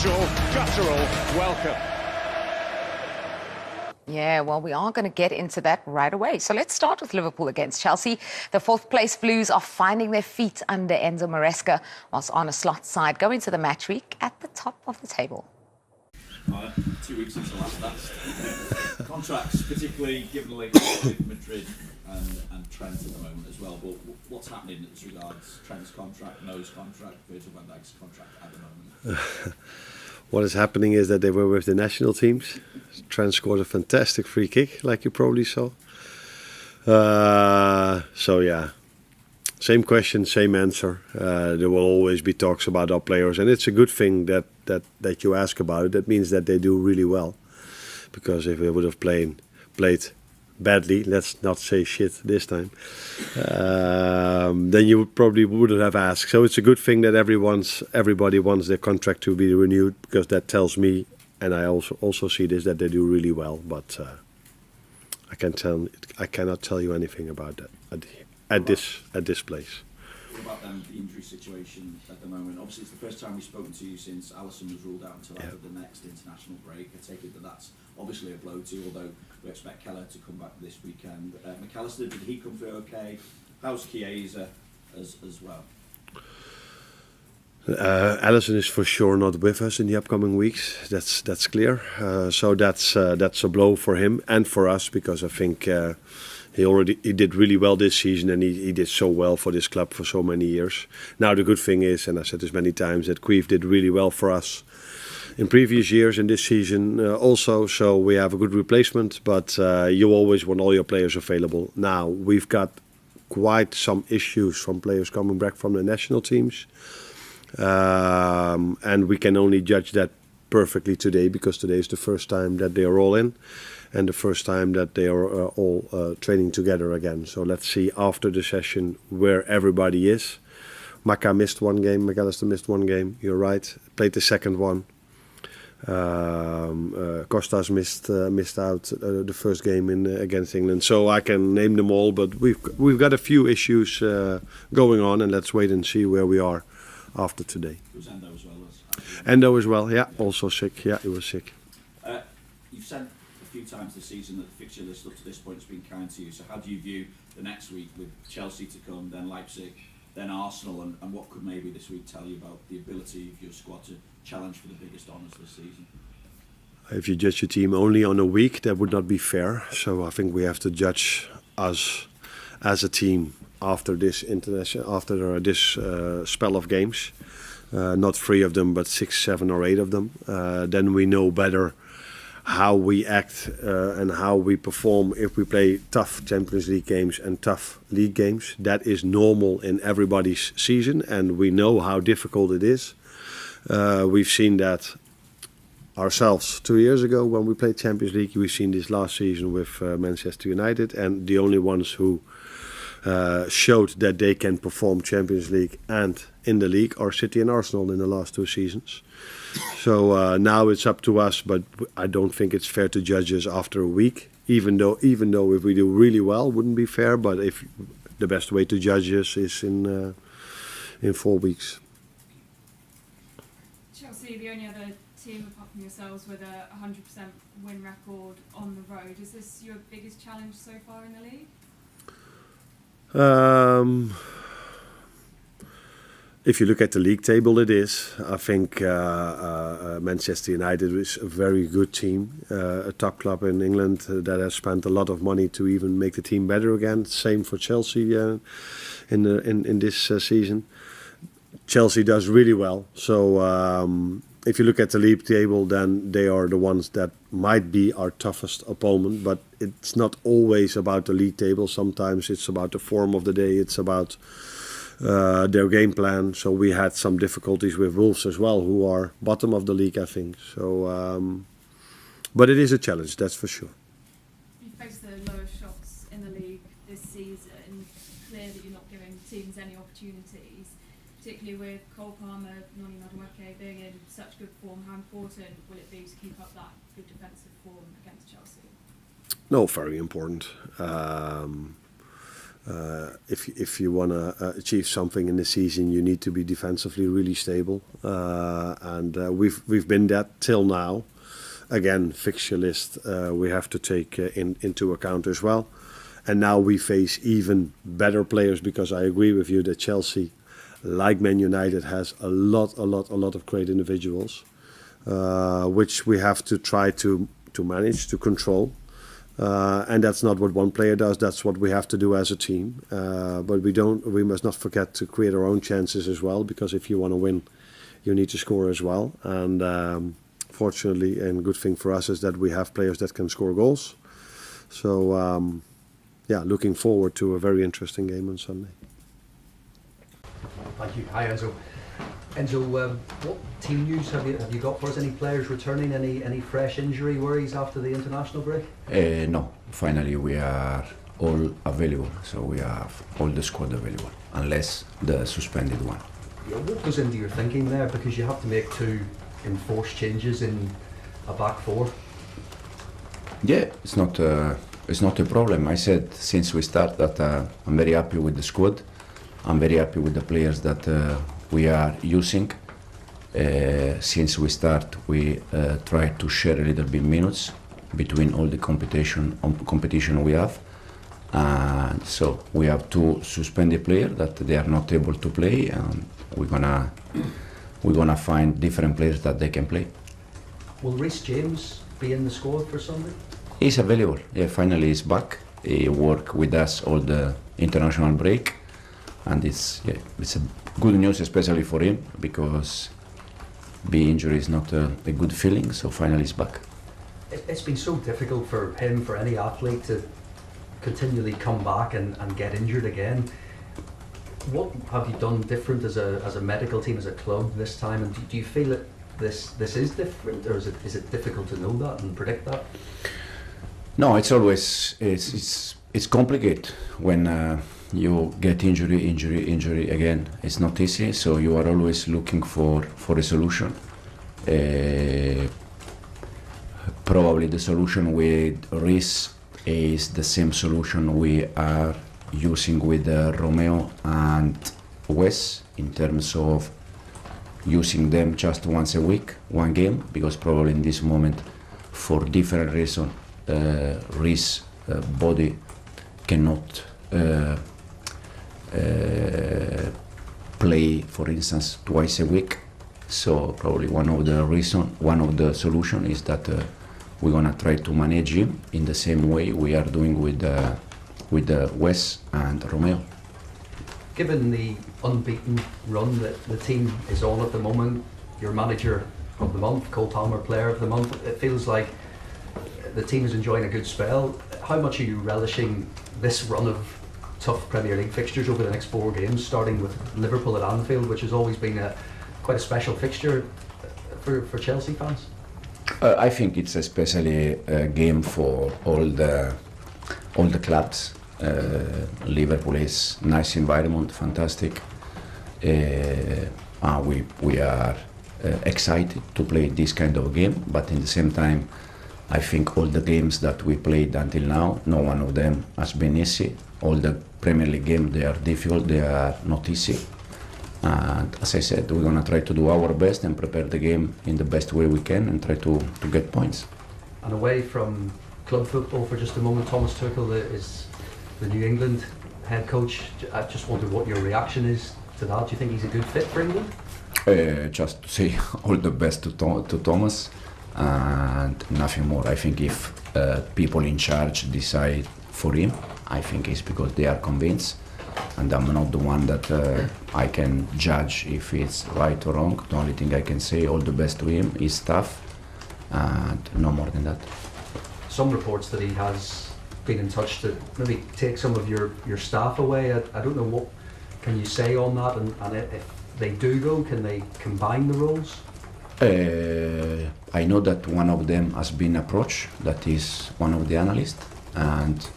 usual guttural welcome. Yeah, well, we are going to get into that right away. So let's start with Liverpool against Chelsea. The fourth-place Blues are finding their feet under Enzo Maresca, whilst Arne Slot's side go into the match week at the top of the table. 2 weeks since the last contracts, particularly given the link with Madrid and Trent at the moment as well. But what's happening as regards Trent's contract, Mo's contract, Virgil van Dijk's contract at the moment? What is happening is that they were with the national teams. Trent scored a fantastic free kick, like you probably saw. So yeah, same question, same answer. There will always be talks about our players, and it's a good thing that you ask about it. That means that they do really well, because if they would have played badly, let's not say shit this time, then you probably wouldn't have asked. So it's a good thing that everybody wants their contract to be renewed, because that tells me, and I also see this, that they do really well. But I cannot tell you anything about that at this place. What about the injury situation at the moment? Obviously, it's the first time we've spoken to you since Alisson was ruled out until after the next international break. I take it that that's obviously a blow to you, although we expect Keller to come back this weekend. McAllister, did he come through okay? How's Chiesa as well? Alisson is for sure not with us in the upcoming weeks. That's clear. So that's a blow for him and for us, because I think he did really well this season, and he did so well for this club for so many years. Now the good thing is, and I said this many times, that Queef did really well for us in previous years and this season also. So we have a good replacement, but you always want all your players available. Now we've got quite some issues from players coming back from the national teams. And we can only judge that perfectly today, because today is the first time that they are all in, and the first time that they are all training together again. So let's see after the session where everybody is. Maka missed one game, McAllister missed one game, you're right, played the second one. Costas missed out the first game against England. So I can name them all, but we've got a few issues going on, and let's wait and see where we are after today. It was Enzo as well. Endo as well, yeah, also sick. Yeah, he was sick. You've said a few times this season that the fixture list up to this point has been kind to you. So how do you view the next week with Chelsea to come, then Leipzig, then Arsenal, and what could maybe this week tell you about the ability of your squad to challenge for the biggest honours this season? If you judge your team only on a week, that would not be fair. So I think we have to judge us as a team after this spell of games, not 3 of them, but 6, 7, or 8 of them. Then we know better how we act and how we perform if we play tough Champions League games and tough league games. That is normal in everybody's season, and we know how difficult it is. We've seen that ourselves 2 years ago when we played Champions League. We've seen this last season with Manchester United, and the only ones who showed that they can perform Champions League and in the league are City and Arsenal in the last 2 seasons. So now it's up to us, but I don't think it's fair to judge us after a week. Even though if we do really well, wouldn't be fair. But if the best way to judge us is in 4 weeks. Chelsea, the only other team apart from yourselves with a 100% win record on the road. Is this your biggest challenge so far in the league? If you look at the league table, it is. I think Manchester United is a very good team, a top club in England that has spent a lot of money to even make the team better again. Same for Chelsea in this season. Chelsea does really well. So if you look at the league table, then they are the ones that might be our toughest opponent. But it's not always about the league table. Sometimes it's about the form of the day. It's about their game plan. So we had some difficulties with Wolves as well, who are bottom of the league, I think. So, but it is a challenge, that's for sure. You faced the lowest shots in the league this season. Clear that you're not giving teams any opportunities, particularly with Cole Palmer, Noni Madueke being in such good form. How important will it be to keep up that good defensive form against Chelsea? No, very important. if you want to achieve something in the season, you need to be defensively really stable, and we've been that till now. Again, fixture list we have to take into account as well, and now we face even better players, because I agree with you that Chelsea, like Man United, has a lot of great individuals, which we have to try to manage, to control. And that's not what one player does. That's what we have to do as a team. But we must not forget to create our own chances as well, because if you want to win, you need to score as well. And fortunately, and good thing for us is that we have players that can score goals. So looking forward to a very interesting game on Sunday. Thank you. Hi, Enzo. Enzo, what team news have you got for us? Any players returning? Any fresh injury worries after the international break? No. Finally, we are all available, so we have all the squad available, unless the suspended one. Yeah, what goes into your thinking there? Because you have to make 2 enforced changes in a back 4. Yeah, it's not a problem. I said since we start that I'm very happy with the squad. I'm very happy with the players that we are using. Since we start, we try to share a little bit minutes between all the competition we have. And so we have 2 suspended players that they are not able to play, and we're gonna find different players that they can play. Will Reece James be in the squad for Sunday? He's available. Yeah, finally he's back. He worked with us all the international break, and it's a good news, especially for him, because being injured is not a good feeling. So finally he's back. It's been so difficult for him, for any athlete, to continually come back and get injured again. What have you done different as a medical team, as a club this time? And do you feel that this is different, or is it difficult to know that and predict that? No, it's always it's complicated when you get injury again. It's not easy, so you are always looking for a solution. Probably the solution with Reece is the same solution we are using with Romeo and Wes, in terms of using them just once a week, one game, because probably in this moment, for different reasons, Reece body cannot play, for instance, twice a week. So probably one of the solution is that we're gonna try to manage him in the same way we are doing with Wes and Romeo. Given the unbeaten run that the team is on at the moment, your manager of the month, Cole Palmer player of the month, it feels like the team is enjoying a good spell. How much are you relishing this run of tough Premier League fixtures over the next 4 games, starting with Liverpool at Anfield, which has always been quite a special fixture for Chelsea fans? I think it's especially a game for all the clubs. Liverpool is nice environment, fantastic. We are excited to play this kind of game, but in the same time, I think all the games that we played until now, no one of them has been easy. All the Premier League games, they are difficult, they are not easy. And as I said, we're going to try to do our best and prepare the game in the best way we can and try to get points. And away from club football for just a moment, Thomas Tuchel is the New England head coach. I just wondered what your reaction is to that. Do you think he's a good fit for England? Just to say all the best to Thomas and nothing more. I think if people in charge decide for him, I think it's because they are convinced, and I'm not the one that I can judge if it's right or wrong. The only thing I can say, all the best to him, his staff, and no more than that. Some reports that he has been in touch to maybe take some of your staff away. I don't know, what can you say on that, and if they do go, can they combine the roles? I know that one of them has been approached, that is one of the analysts, and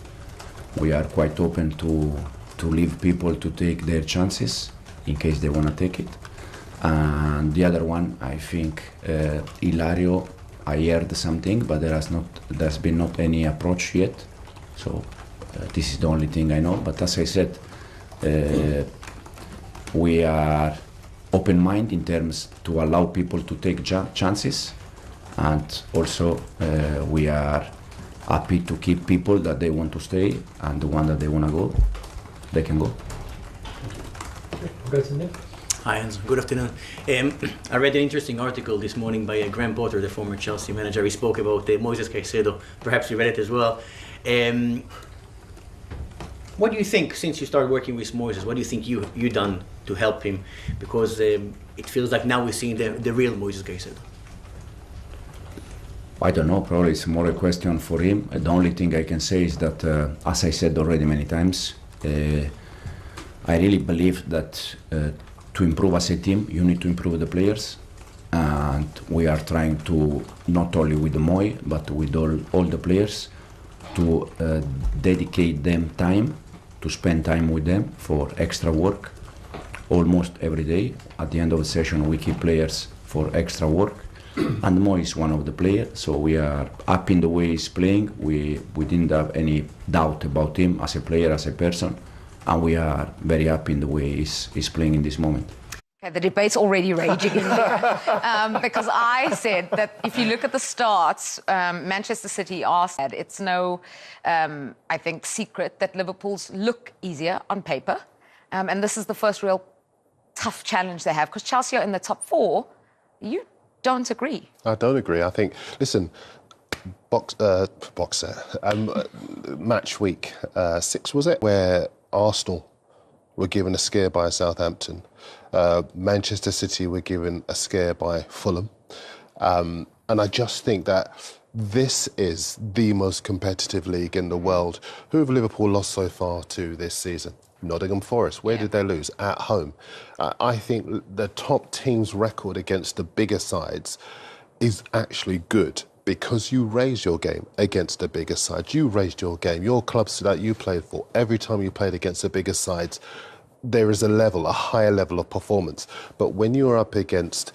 we are quite open to leave people to take their chances in case they want to take it. And the other one, I think Hilario, I heard something, but there's been not any approach yet. So This is the only thing I know. But as I said, we are open-minded in terms to allow people to take chances, and also we are happy to keep people that they want to stay, and the one that they want to go, they can go. Hi Enzo, good afternoon. I read an interesting article this morning by Graham Potter, the former Chelsea manager. He spoke about Moises Caicedo. Perhaps you read it as well. What do you think, since you started working with Moises, what do you think you done to help him? Because it feels like now we're seeing the real Moises Caicedo. I don't know, probably it's more a question for him. The only thing I can say is that, as I said already many times, I really believe that to improve as a team, you need to improve the players. And we are trying to, not only with the Moi, but with all the players, to dedicate them time, to spend time with them for extra work, almost every day. At the end of the session, we keep players for extra work. And Mo is one of the players, so we are happy in the way he's playing. We didn't have any doubt about him as a player, as a person, and we are very happy in the way he's playing in this moment. Okay, the debate's already raging in here. Because I said that if you look at the stats, Manchester City are sad. It's no, I think, secret that Liverpool's look easier on paper. And this is the first real tough challenge they have, because Chelsea are in the top 4. You don't agree? I don't agree. I think, listen, match week 6, was it? Where Arsenal were given a scare by Southampton. Manchester City were given a scare by Fulham. And I just think that this is the most competitive league in the world. Who have Liverpool lost so far to this season? Nottingham Forest. Where did they lose? At home. I think the top team's record against the bigger sides is actually good, because you raise your game against the bigger sides. You raised your game. Your clubs that you played for, every time you played against the bigger sides, there is a higher level of performance. But when you're up against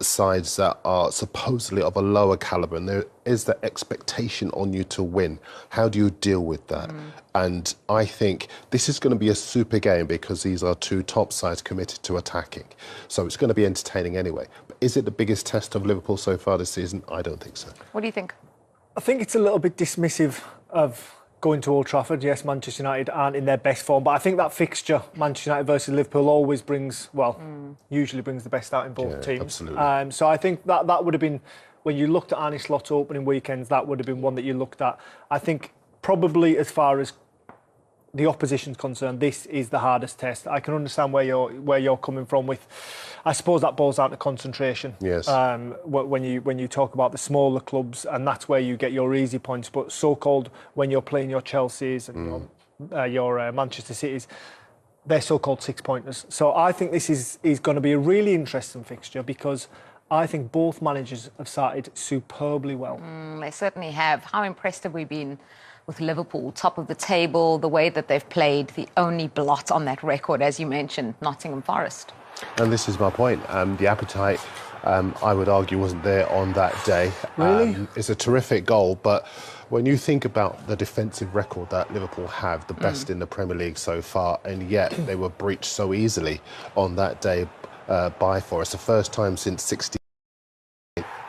sides that are supposedly of a lower calibre, and there is the expectation on you to win, how do you deal with that? And I think this is going to be a super game, because these are two top sides committed to attacking. So it's going to be entertaining anyway. But is it the biggest test of Liverpool so far this season? I don't think so. What do you think? I think it's a little bit dismissive of going to Old Trafford. Yes, Manchester United aren't in their best form, but I think that fixture, Manchester United versus Liverpool, always brings, usually brings the best out in both teams. Absolutely. So I think that would have been, when you looked at Arne Slot's opening weekends, that would have been one that you looked at. I think probably as far as the opposition's concerned, this is the hardest test. I can understand where you're coming from with, I suppose that boils down to concentration. Yes. When you talk about the smaller clubs, and that's where you get your easy points. But so-called when you're playing your Chelseas and your Manchester Cities, they're so-called 6-pointers. So I think this is going to be a really interesting fixture, because I think both managers have started superbly well. They certainly have. How impressed have we been with Liverpool, top of the table, the way that they've played, the only blot on that record, as you mentioned, Nottingham Forest. And this is my point. The appetite, I would argue, wasn't there on that day. Really? It's a terrific goal, but when you think about the defensive record that Liverpool have, the best in the Premier League so far, and yet they were breached so easily on that day by Forest. The first time since '60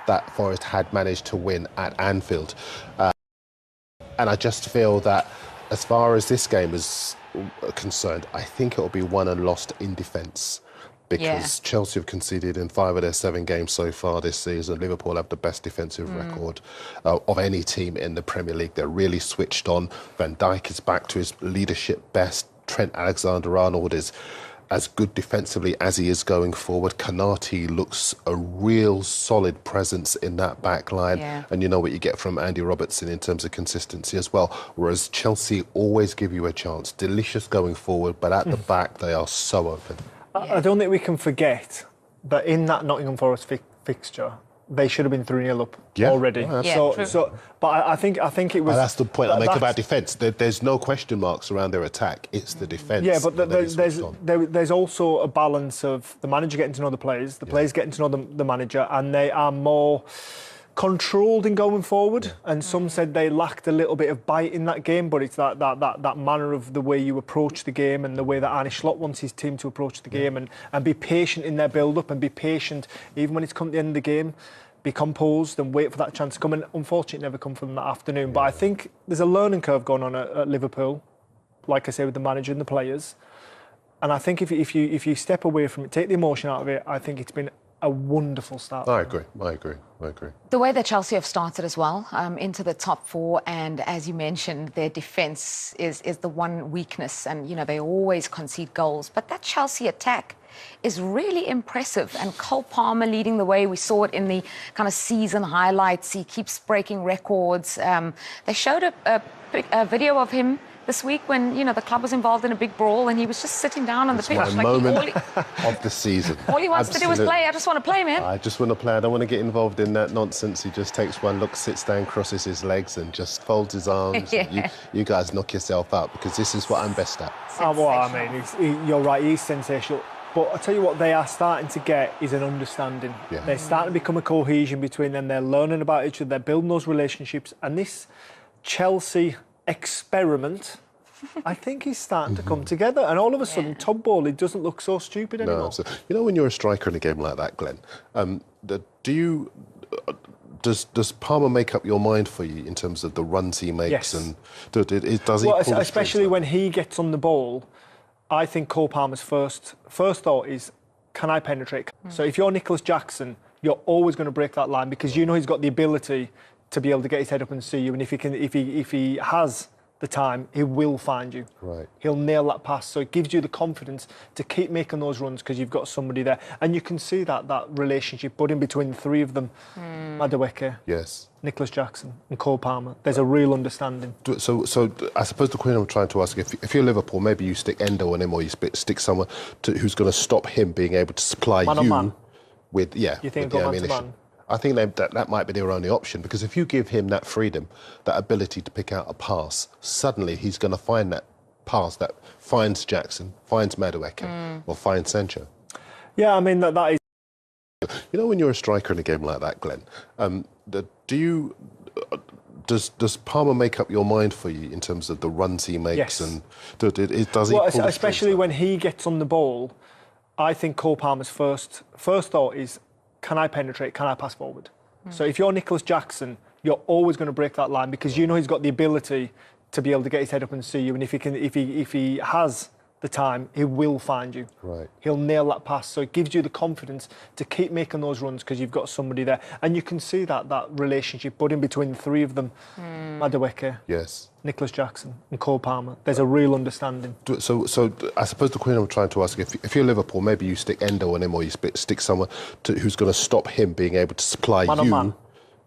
that Forest had managed to win at Anfield. And I just feel that as far as this game is concerned, I think it will be won and lost in defence. Because Chelsea have conceded in 5 of their 7 games so far this season. Liverpool have the best defensive record of any team in the Premier League. They're really switched on. Van Dijk is back to his leadership best. Trent Alexander-Arnold is as good defensively as he is going forward. Konate looks a real solid presence in that back line. And you know what you get from Andy Robertson in terms of consistency as well. Whereas Chelsea always give you a chance. Delicious going forward, but at the back they are so open. I don't think we can forget that in that Nottingham Forest fixture, they should have been 3-0 up already. But I think it was. Well, that's the point I make about defence. There's no question marks around their attack. It's the defence. Yeah, but there's also a balance of the manager getting to know the players getting to know the manager, and they are more. controlled in going forward, and some said they lacked a little bit of bite in that game, but it's that manner of the way you approach the game and the way that Arne Slot wants his team to approach the game, and be patient in their build-up, and be patient even when it's come to the end of the game, be composed and wait for that chance to come, and unfortunately it never come from that afternoon. But I think there's a learning curve going on at Liverpool, like I say, with the manager and the players, and I think if you step away from it, take the emotion out of it, I think it's been a wonderful start. I agree. The way that Chelsea have started as well, into the top four, and as you mentioned, their defence is the one weakness, and you know they always concede goals. But that Chelsea attack is really impressive, and Cole Palmer leading the way. We saw it in the kind of season highlights. He keeps breaking records. They showed a video of him this week when, you know, the club was involved in a big brawl and he was just sitting down on the pitch. My moment of the season. All he wants to do is play. I just want to play, man. I just want to play. I don't want to get involved in that nonsense. He just takes one look, sits down, crosses his legs and just folds his arms. You guys knock yourself out, because this is what I'm best at. Well, I mean, you're right, he's sensational. But I tell you what they are starting to get is an understanding. Yeah. They're starting to become a cohesion between them. They're learning about each other. They're building those relationships. And this Chelsea experiment, I think, is starting to come together. And all of a sudden, top ball, it doesn't look so stupid anymore. No, absolutely. You know, when you're a striker in a game like that, Glenn, does Palmer make up your mind for you in terms of the runs he makes? Yes. And does he? Well, especially when he gets on the ball, I think Cole Palmer's first thought is, can I penetrate? So if you're Nicholas Jackson, you're always going to break that line, because you know he's got the ability to be able to get his head up and see you, and if he has the time, he will find you. Right. He'll nail that pass. So it gives you the confidence to keep making those runs, because you've got somebody there. And you can see that relationship budding between the three of them. Madueke, Yes. Nicholas Jackson and Cole Palmer. There's a real understanding. So I suppose the question I'm trying to ask, if you're Liverpool, maybe you stick Endo on him, or you stick someone who's going to stop him being able to supply Man. with You think with go the man to ammunition. man? I think that might be their only option, because if you give him that freedom, that ability to pick out a pass, suddenly he's going to find that pass that finds Jackson, finds Madueke, or finds Sancho. Yeah, I mean, that is... You know, when you're a striker in a game like that, Glenn, does Palmer make up your mind for you in terms of the runs he makes? Yes. And does he? Well, pull the especially strings when he gets on the ball, I think Cole Palmer's first thought is, can I penetrate? Can I pass forward? So if you're Nicholas Jackson, you're always going to break that line, because you know he's got the ability to be able to get his head up and see you, and if he has the time, he will find you. Right. He'll nail that pass. So it gives you the confidence to keep making those runs, because you've got somebody there. And you can see that relationship budding between the three of them. Madueke, Yes. Nicholas Jackson and Cole Palmer. There's a real understanding. So I suppose the question I'm trying to ask, if you're Liverpool, maybe you stick Endo on him, or you stick someone who's going to stop him being able to supply Man on man.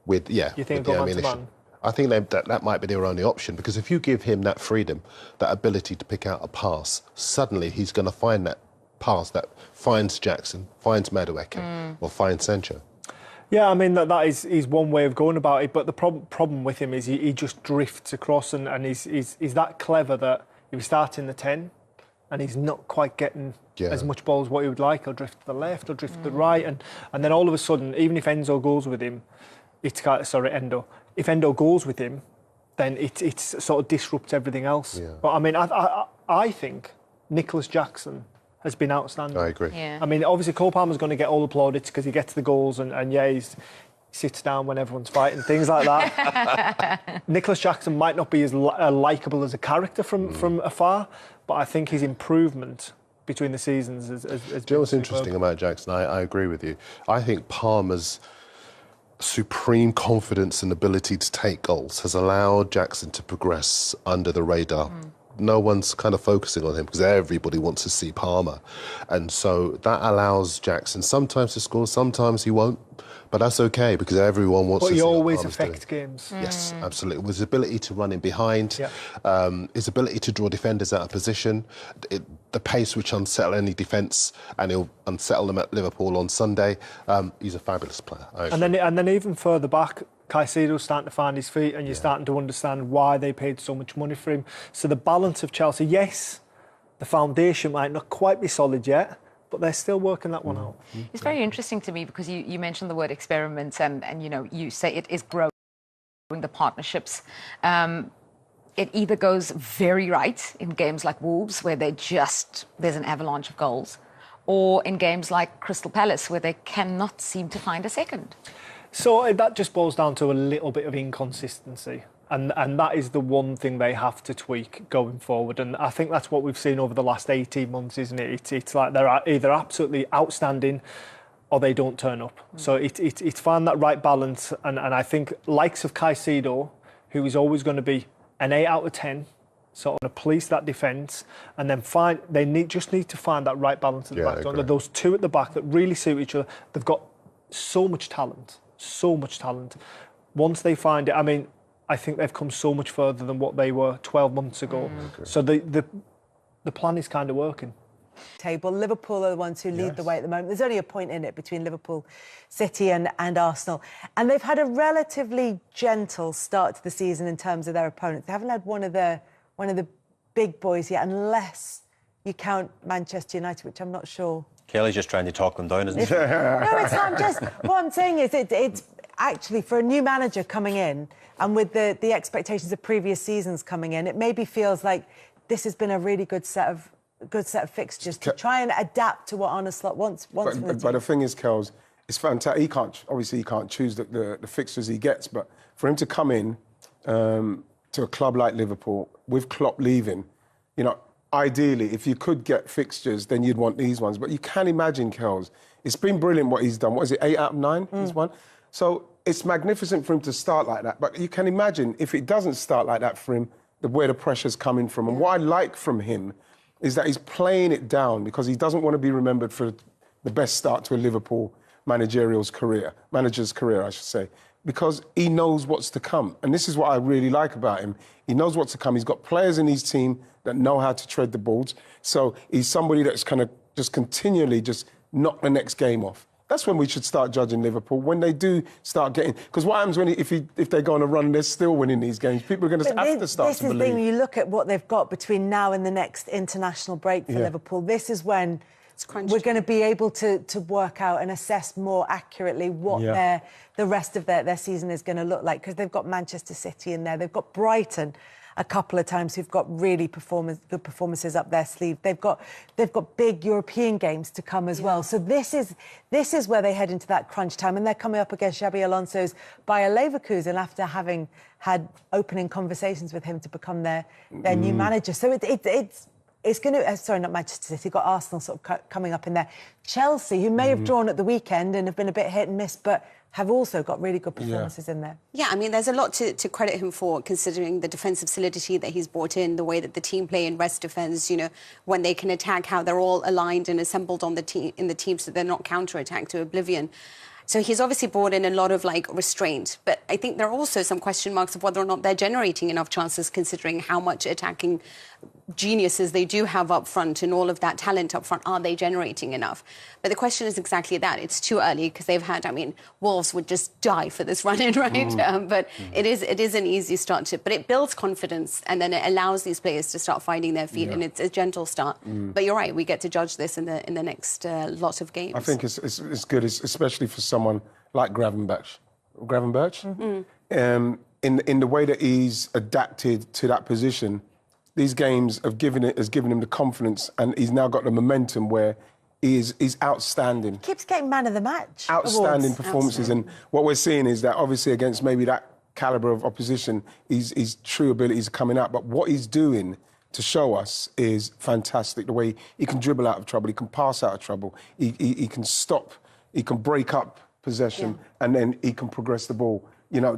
with You think with go the man to ammunition. man? I think that might be their only option, because if you give him that freedom, that ability to pick out a pass, suddenly he's going to find that pass that finds Jackson, finds Madueke, or finds Sancho. Yeah, I mean, that is one way of going about it, but the problem with him is he just drifts across, and he's that clever that he was starting the 10 and he's not quite getting as much ball as what he would like. He'll drift to the left, he'll drift to the right, and then all of a sudden, even if Enzo goes with him, Endo. If Endo goes with him, then it sort of disrupts everything else. Yeah. But I mean, I think Nicholas Jackson has been outstanding. I agree. Yeah. I mean, obviously Cole Palmer's going to get all the plaudits because he gets the goals and he sits down when everyone's fighting, things like that. Nicholas Jackson might not be as likeable as a character from afar, but I think his improvement between the seasons has Do you know what's interesting about Jackson? I agree with you. I think Palmer's supreme confidence and ability to take goals has allowed Jackson to progress under the radar. No one's kind of focusing on him because everybody wants to see Palmer. And so that allows Jackson sometimes to score, sometimes he won't. But that's okay because everyone wants to see But he what always Palmer's affects doing. games. Yes, absolutely. With his ability to run in behind, his ability to draw defenders out of position, the pace which unsettle any defence, and he'll unsettle them at Liverpool on Sunday. He's a fabulous player. And then even further back, Caicedo's starting to find his feet, and you're starting to understand why they paid so much money for him. So the balance of Chelsea, yes, the foundation might not quite be solid yet, but they're still working that one out. It's very interesting to me because you mentioned the word experiment and you say it is growing the partnerships. It either goes very right in games like Wolves, where there's an avalanche of goals, or in games like Crystal Palace, where they cannot seem to find a second. So that just boils down to a little bit of inconsistency. And that is the one thing they have to tweak going forward. And I think that's what we've seen over the last 18 months, isn't it? It's like they're either absolutely outstanding or they don't turn up. So it's found that right balance. And I think likes of Caicedo, who is always going to be an 8 out of 10, sort of police that defence, and then just need to find that right balance at the back. Under those two at the back that really suit each other. They've got so much talent. Once they find it, I think they've come so much further than what they were 12 months ago. So the plan is kind of working. Table. Liverpool are the ones who lead the way at the moment. There's only a point in it between Liverpool, City and Arsenal. And they've had a relatively gentle start to the season in terms of their opponents. They haven't had one of the big boys yet, unless you count Manchester United, which I'm not sure. Kelly's just trying to talk them down, isn't he? No, it's not. What I'm saying is it's actually, for a new manager coming in, and with the expectations of previous seasons coming in, it maybe feels like this has been a really good set of fixtures to try and adapt to what Arne Slot wants from the team. But the thing is, Kels, it's fantastic. He can't choose the fixtures he gets, but for him to come in to a club like Liverpool with Klopp leaving, ideally, if you could get fixtures, then you'd want these ones. But you can imagine, Kels, it's been brilliant what he's done. What is it, 8 out of 9 he's won? So it's magnificent for him to start like that. But you can imagine if it doesn't start like that for him, where the pressure's coming from. And what I like from him is that he's playing it down because he doesn't want to be remembered for the best start to a Liverpool manager's career, I should say, because he knows what's to come. And this is what I really like about him. He knows what's to come. He's got players in his team that know how to tread the balls. So he's somebody that's kind of just continually just knock the next game off. That's when we should start judging Liverpool, when they do start getting... Because what happens if they go on a run, they're still winning these games. People are going to have to start to believe. This is the thing, you look at what they've got between now and the next international break for Liverpool. This is when we're going to be able to work out and assess more accurately what the rest of their season is going to look like, because they've got Manchester City in there. They've got Brighton a couple of times who've got really good performances up their sleeve. They've got big European games to come as well. So this is where they head into that crunch time, and they're coming up against Xabi Alonso's Bayer Leverkusen after having had opening conversations with him to become their new manager. So it's going to... sorry, not Manchester City. Got Arsenal sort of coming up in there. Chelsea, who may have drawn at the weekend and have been a bit hit and miss, but have also got really good performances in there. Yeah, there's a lot to credit him for, considering the defensive solidity that he's brought in, the way that the team play in rest defence, when they can attack, how they're all aligned and assembled on in the team so they're not counter-attacked to oblivion. So he's obviously brought in a lot of restraint, but I think there are also some question marks of whether or not they're generating enough chances, considering how much attacking geniuses they do have up front and all of that talent up front. Are they generating enough? But the question is exactly that. It's too early because they've had, Wolves would just die for this run-in, right? But it is an easy start but it builds confidence, and then it allows these players to start finding their feet, and it's a gentle start. But you're right, we get to judge this in the next lot of games. I think it's good, especially for someone like Gravenberch. In the way that he's adapted to that position. These games has given him the confidence, and he's now got the momentum where he's outstanding. Keeps getting man of the match. Outstanding performances, and what we're seeing is that obviously against maybe that calibre of opposition, his true abilities are coming out. But what he's doing to show us is fantastic. The way he can dribble out of trouble, he can pass out of trouble, he can stop, he can break up possession, and then he can progress the ball.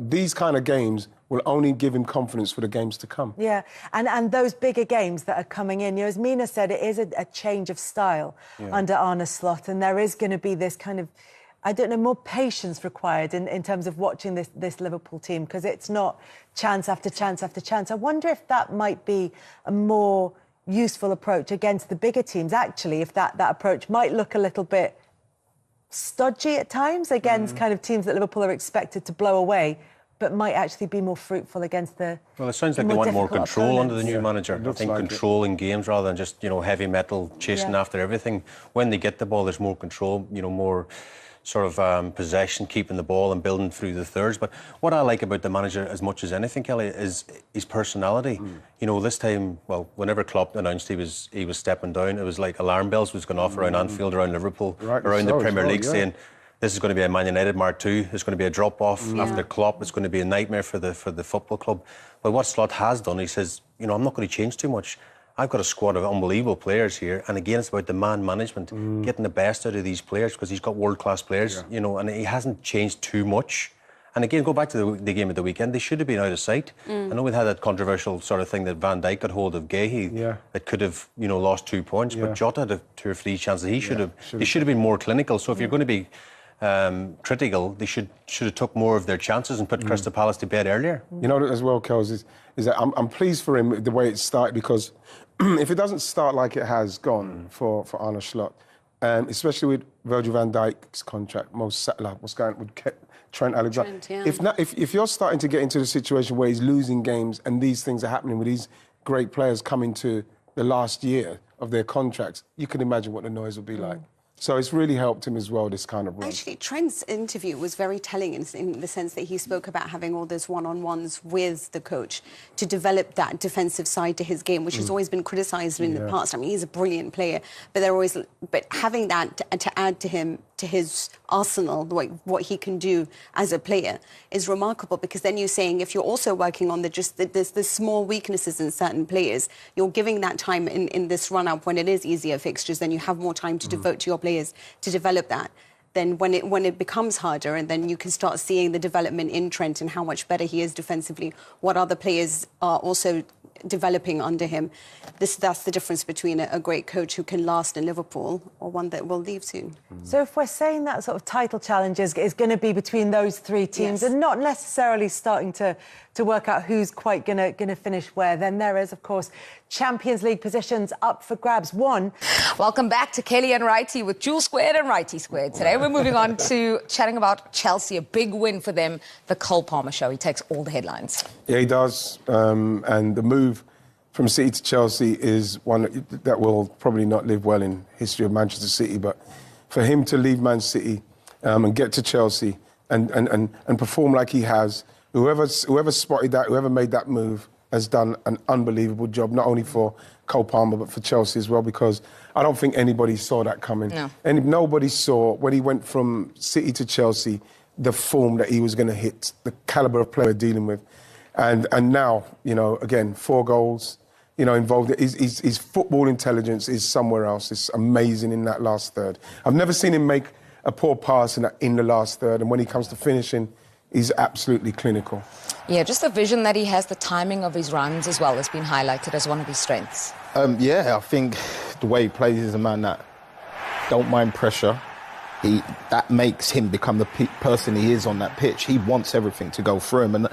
These kind of games will only give him confidence for the games to come. Yeah, and those bigger games that are coming in, as Mina said, it is a change of style under Arne Slot, and there is going to be this kind of, more patience required in terms of watching this Liverpool team, because it's not chance after chance after chance. I wonder if that might be a more useful approach against the bigger teams, actually, if that approach might look a little bit stodgy at times against kind of teams that Liverpool are expected to blow away. but might actually be more fruitful against the. Well, it sounds like the they want more difficult control under the opponents. new manager. I think control in games rather than just, heavy metal chasing after everything. When they get the ball, there's more control, more sort of possession, keeping the ball and building through the thirds. But what I like about the manager as much as anything, Kelly, is his personality. This time, well, whenever Klopp announced he was stepping down, it was like alarm bells was going off around Anfield, around Liverpool, around the Premier League, saying this is going to be a Man United Mark II. There's going to be a drop-off after Klopp. It's going to be a nightmare for the football club. But what Slot has done, he says, I'm not going to change too much. I've got a squad of unbelievable players here, and again, it's about the man management, getting the best out of these players, because he's got world-class players, and he hasn't changed too much. And again, go back to the game of the weekend, they should have been out of sight. I know we had that controversial sort of thing that Van Dijk got hold of Guehi that could have, lost 2 points, but Jota had 2 or 3 chances. They should have been more clinical. So if you're going to be critical, they should have took more of their chances and put Crystal Palace to bed earlier. You know as well, Kels, is that I'm pleased for him the way it started, because if it doesn't start like it has gone for Arne Slot, especially with Virgil van Dijk's contract, what's going on with Trent Alexander. If you're starting to get into the situation where he's losing games and these things are happening with these great players coming to the last year of their contracts, you can imagine what the noise will be like. So it's really helped him as well, this kind of run. Actually, Trent's interview was very telling in the sense that he spoke about having all those one-on-ones with the coach to develop that defensive side to his game, which has always been criticised in the past. I mean, he's a brilliant player, but having that to add to his arsenal, what he can do as a player, is remarkable, because then you're saying if you're also working on the small weaknesses in certain players, you're giving that time in this run-up when it is easier fixtures, then you have more time to devote to your players to develop that. Then when it becomes harder, and then you can start seeing the development in Trent and how much better he is defensively, what other players are also developing under him. That's the difference between a great coach who can last in Liverpool or one that will leave soon. So if we're saying that sort of title challenge is going to be between those 3 teams and not necessarily starting to work out who's quite going to finish where, then there is, of course, Champions League positions up for grabs. Welcome back to Kelly and Wrighty with Jules Squared and Wrighty Squared. Today we're moving on to chatting about Chelsea, a big win for them, the Cole Palmer show. He takes all the headlines. Yeah, he does. And the move from City to Chelsea is one that will probably not live well in history of Manchester City. But for him to leave Man City and get to Chelsea and perform like he has, whoever spotted that, whoever made that move, has done an unbelievable job, not only for Cole Palmer, but for Chelsea as well, because I don't think anybody saw that coming. No. And nobody saw, when he went from City to Chelsea, the form that he was going to hit, the calibre of player dealing with. And now, again, 4 goals, involved. His football intelligence is somewhere else. It's amazing in that last third. I've never seen him make a poor pass in the last third, and when he comes to finishing, he's absolutely clinical. Yeah, just the vision that he has, the timing of his runs as well has been highlighted as one of his strengths. I think the way he plays is a man that don't mind pressure. That makes him become the person he is on that pitch. He wants everything to go through him.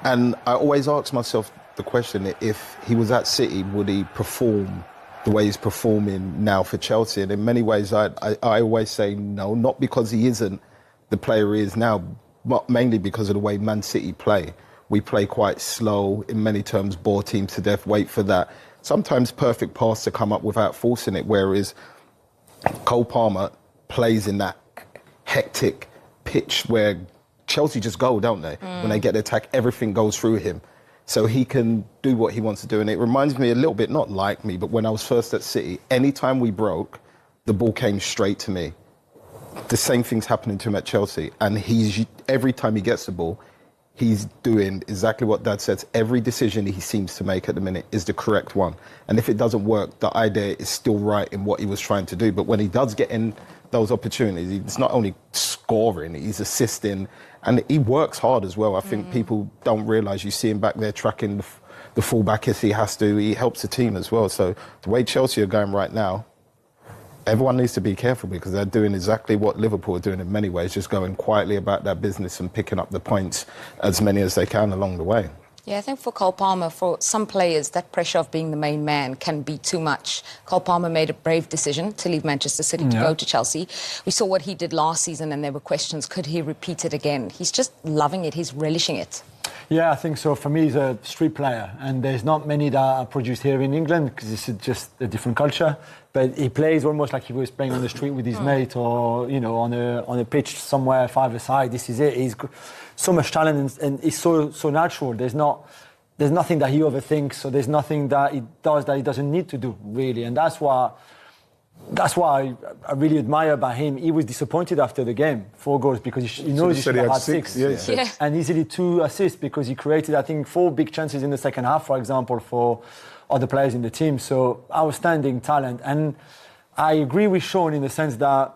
And I always ask myself the question, if he was at City, would he perform the way he's performing now for Chelsea? And in many ways, I always say no, not because he isn't the player he is now, but mainly because of the way Man City play. We play quite slow, in many terms, bore teams to death, wait for that sometimes perfect pass to come up without forcing it, whereas Cole Palmer plays in that hectic pitch where Chelsea just go, don't they? When they get the attack, everything goes through him. So he can do what he wants to do. And it reminds me a little bit, not like me, but when I was first at City, anytime we broke, the ball came straight to me. The same thing's happening to him at Chelsea. And every time he gets the ball, he's doing exactly what Dad says. Every decision he seems to make at the minute is the correct one. And if it doesn't work, the idea is still right in what he was trying to do. But when he does get in those opportunities, he's not only scoring, he's assisting, and he works hard as well. I think people don't realise, you see him back there tracking the fullback if he has to. He helps the team as well. So the way Chelsea are going right now, everyone needs to be careful, because they're doing exactly what Liverpool are doing in many ways, just going quietly about their business and picking up the points, as many as they can along the way. Yeah, I think for Cole Palmer, for some players, that pressure of being the main man can be too much. Cole Palmer made a brave decision to leave Manchester City to go to Chelsea. We saw what he did last season, and there were questions, could he repeat it again? He's just loving it, he's relishing it. Yeah, I think so. For me, he's a street player, and there's not many that are produced here in England because it's just a different culture. But he plays almost like he was playing on the street with his mate, or on a pitch somewhere, five-a-side. This is it. He's got so much talent, and it's so natural. There's nothing that he overthinks, so there's nothing that he does that he doesn't need to do, really, and that's why I really admire about him. He was disappointed after the game, 4 goals, because he knows he should have had 6. Yeah. And easily 2 assists because he created, I think, 4 big chances in the second half, for example, for other players in the team. So outstanding talent. And I agree with Sean in the sense that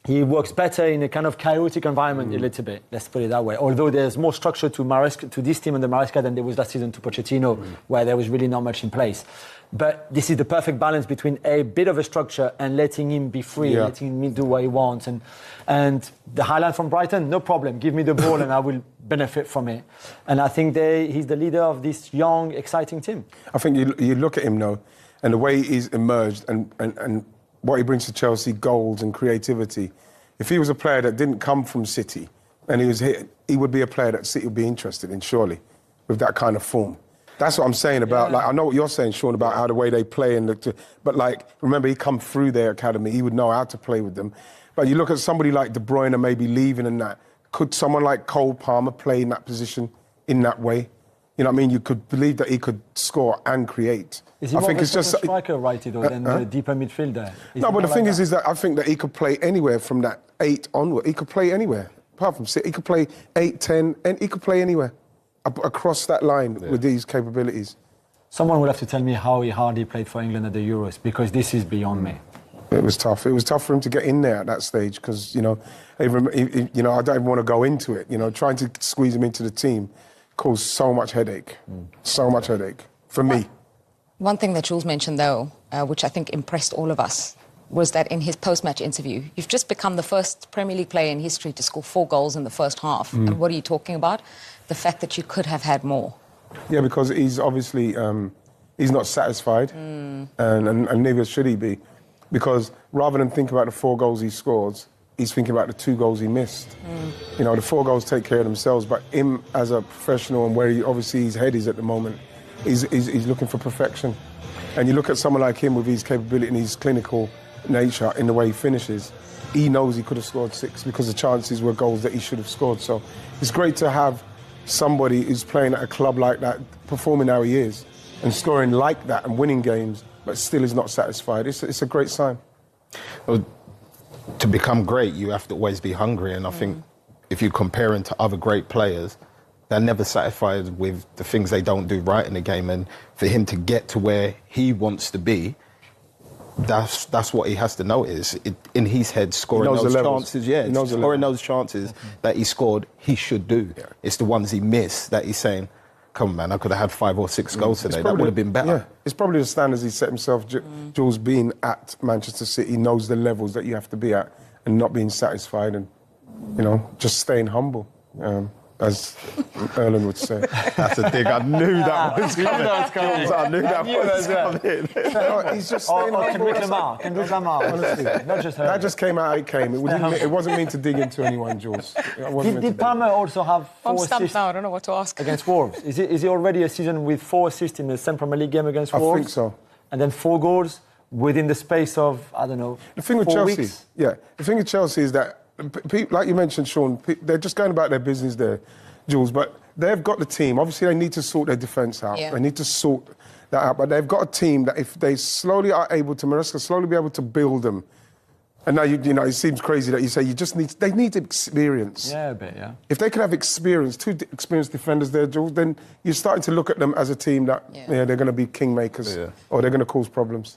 he works better in a kind of chaotic environment a little bit, let's put it that way. Although there's more structure to Maresca, to this team under Maresca than there was last season to Pochettino, where there was really not much in place. But this is the perfect balance between a bit of a structure and letting him be free, letting him do what he wants. And the highlight from Brighton, no problem. Give me the ball and I will benefit from it. And I think he's the leader of this young, exciting team. I think you look at him now, and the way he's emerged and what he brings to Chelsea, goals and creativity. If he was a player that didn't come from City and he was here, he would be a player that City would be interested in, surely, with that kind of form. That's what I'm saying about, I know what you're saying, Sean, about how the way they play. But, remember, he come through their academy. He would know how to play with them. But you look at somebody like De Bruyne maybe leaving and that. Could someone like Cole Palmer play in that position in that way? You know what I mean? You could believe that he could score and create. Is he more of a striker, Wright, than a deeper midfielder? No, but the thing is that I think that he could play anywhere from that 8 onward. He could play anywhere. Apart from City, he could play 8, 10, and he could play anywhere across that line with these capabilities. Someone would have to tell me how hard he played for England at the Euros, because this is beyond me. It was tough. It was tough for him to get in there at that stage because, I don't even want to go into it. Trying to squeeze him into the team caused so much headache. So much headache for me. One thing that Jules mentioned, though, which I think impressed all of us, was that in his post-match interview, you've just become the first Premier League player in history to score 4 goals in the first half. And what are you talking about? The fact that you could have had more. Yeah, because he's obviously he's not satisfied, and neither should he be, because rather than think about the 4 goals he scored, he's thinking about the 2 goals he missed. The 4 goals take care of themselves, but him as a professional and where obviously his head is at the moment, he's looking for perfection. And you look at someone like him with his capability and his clinical nature in the way he finishes, he knows he could have scored 6 because the chances were goals that he should have scored. So it's great to have somebody who's playing at a club like that, performing how he is, and scoring like that and winning games, but still is not satisfied. It's a great sign. Well, to become great, you have to always be hungry, and I think if you compare him to other great players, they're never satisfied with the things they don't do right in the game, and for him to get to where he wants to be, that's what he has to notice. In his head, scoring those chances, scoring those chances that he scored, he should do. Yeah. It's the ones he missed that he's saying, come on, man, I could have had 5 or 6 goals today. That would have been better. Yeah. It's probably the standards he set himself. Jules, being at Manchester City, knows the levels that you have to be at and not being satisfied and, just staying humble. As Erlen would say. That's a dig. I knew that was coming. I knew that was coming. He's just staying humble. Kendrick Lamar. Honestly, not just her. That just came out how it came. It wasn't mean to dig into anyone, Jules. Did Palmer also have 4 assists now. I don't know what to ask. Against Wolves? Is he already a season with 4 assists in the same Premier League game against Wolves? I think so. And then 4 goals within the space of, I don't know, the thing with 4 Chelsea, weeks? the thing with Chelsea is that people, like you mentioned, Sean, they're just going about their business there, Jules, but they've got the team. Obviously, they need to sort their defence out. Yeah. They need to sort that out, but they've got a team that if they slowly are able to, Maresca slowly be able to build them. And now, it seems crazy that you say they need experience. Yeah, a bit, yeah. If they can have experience, 2 experienced defenders there, Jules, then you're starting to look at them as a team that, they're going to be kingmakers or they're going to cause problems.